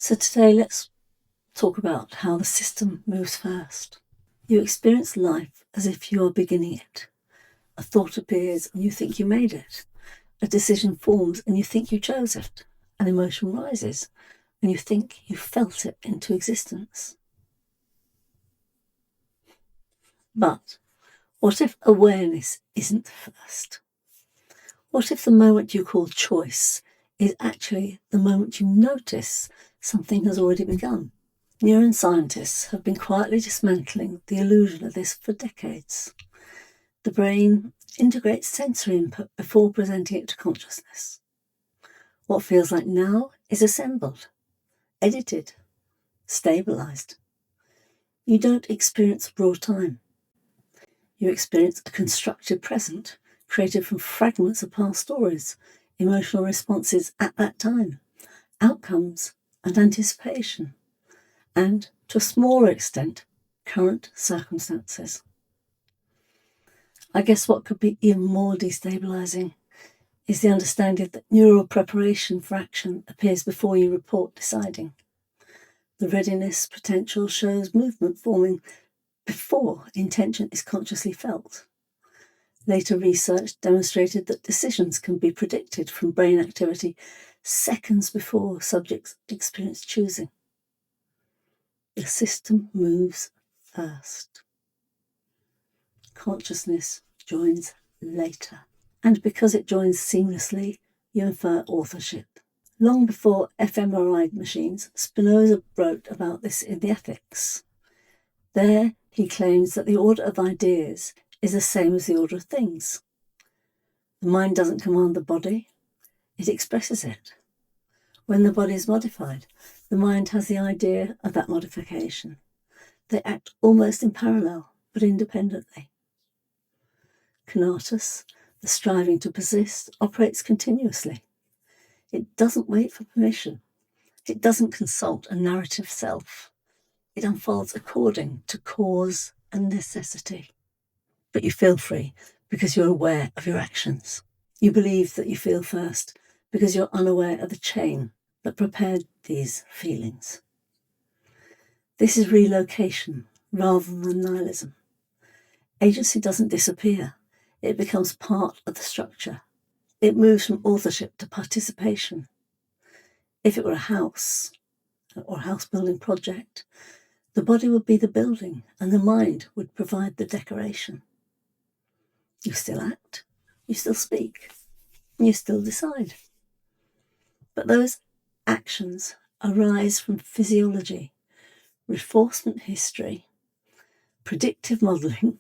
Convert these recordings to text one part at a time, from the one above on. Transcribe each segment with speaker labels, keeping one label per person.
Speaker 1: So today let's talk about how the system moves first. You experience life as if you are beginning it. A thought appears and you think you made it. A decision forms and you think you chose it. An emotion rises and you think you felt it into existence. But what if awareness isn't first? What if the moment you call choice is actually the moment you notice something has already begun? Neuroscientists have been quietly dismantling the illusion of this for decades. The brain integrates sensory input before presenting it to consciousness. What feels like now is assembled, edited, stabilised. You don't experience raw time. You experience a constructed present created from fragments of past stories, emotional responses at that time, outcomes and anticipation, and, to a smaller extent, current circumstances. I guess what could be even more destabilising is the understanding that neural preparation for action appears before you report deciding. The readiness potential shows movement forming before intention is consciously felt. Later research demonstrated that decisions can be predicted from brain activity seconds before subjects experience choosing. The system moves first. Consciousness joins later. And because it joins seamlessly, you infer authorship. Long before fMRI machines, Spinoza wrote about this in the Ethics. There, he claims that the order of ideas is the same as the order of things. The mind doesn't command the body, it expresses it. When the body is modified, the mind has the idea of that modification. They act almost in parallel, but independently. Conatus, the striving to persist, operates continuously. It doesn't wait for permission. It doesn't consult a narrative self. It unfolds according to cause and necessity. But you feel free because you're aware of your actions. You believe that you feel first because you're unaware of the chain that prepared these feelings. This is relocation rather than nihilism. Agency doesn't disappear. It becomes part of the structure. It moves from authorship to participation. If it were a house or a house building project, the body would be the building and the mind would provide the decoration. You still act, you still speak, and you still decide. But those actions arise from physiology, reinforcement history, predictive modelling,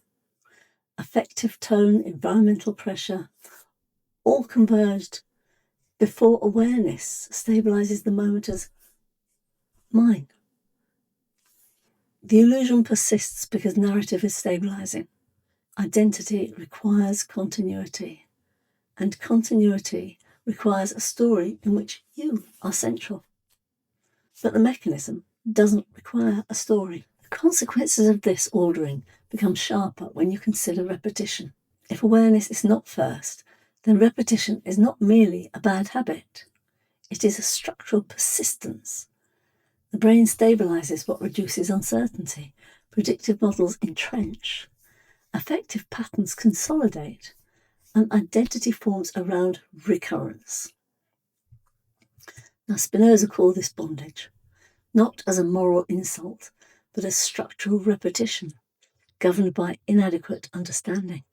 Speaker 1: affective tone, environmental pressure, all converged before awareness stabilises the moment as mine. The illusion persists because narrative is stabilising. Identity requires continuity, and continuity requires a story in which you are central. But the mechanism doesn't require a story. The consequences of this ordering become sharper when you consider repetition. If awareness is not first, then repetition is not merely a bad habit. It is a structural persistence. The brain stabilises what reduces uncertainty. Predictive models entrench. Affective patterns consolidate. And identity forms around recurrence. Now, Spinoza called this bondage, not as a moral insult, but as structural repetition, governed by inadequate understanding.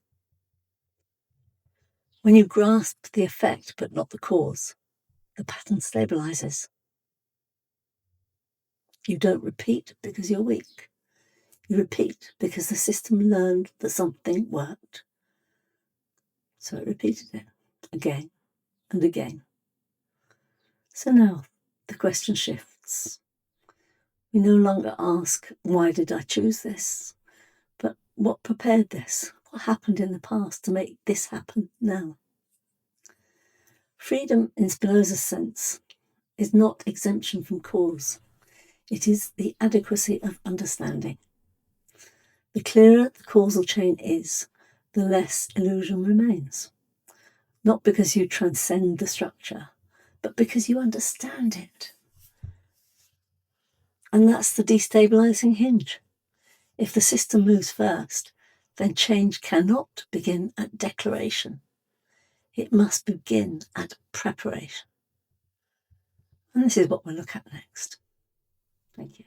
Speaker 1: When you grasp the effect but not the cause, the pattern stabilises. You don't repeat because you're weak. You repeat because the system learned that something worked. So it repeated it again and again. So now the question shifts. We no longer ask, why did I choose this? But what prepared this? What happened in the past to make this happen now? Freedom, in Spinoza's sense, is not exemption from cause. It is the adequacy of understanding. The clearer the causal chain is, the less illusion remains. Not because you transcend the structure, but because you understand it. And that's the destabilising hinge. If the system moves first, then change cannot begin at declaration. It must begin at preparation. And this is what we'll look at next. Thank you.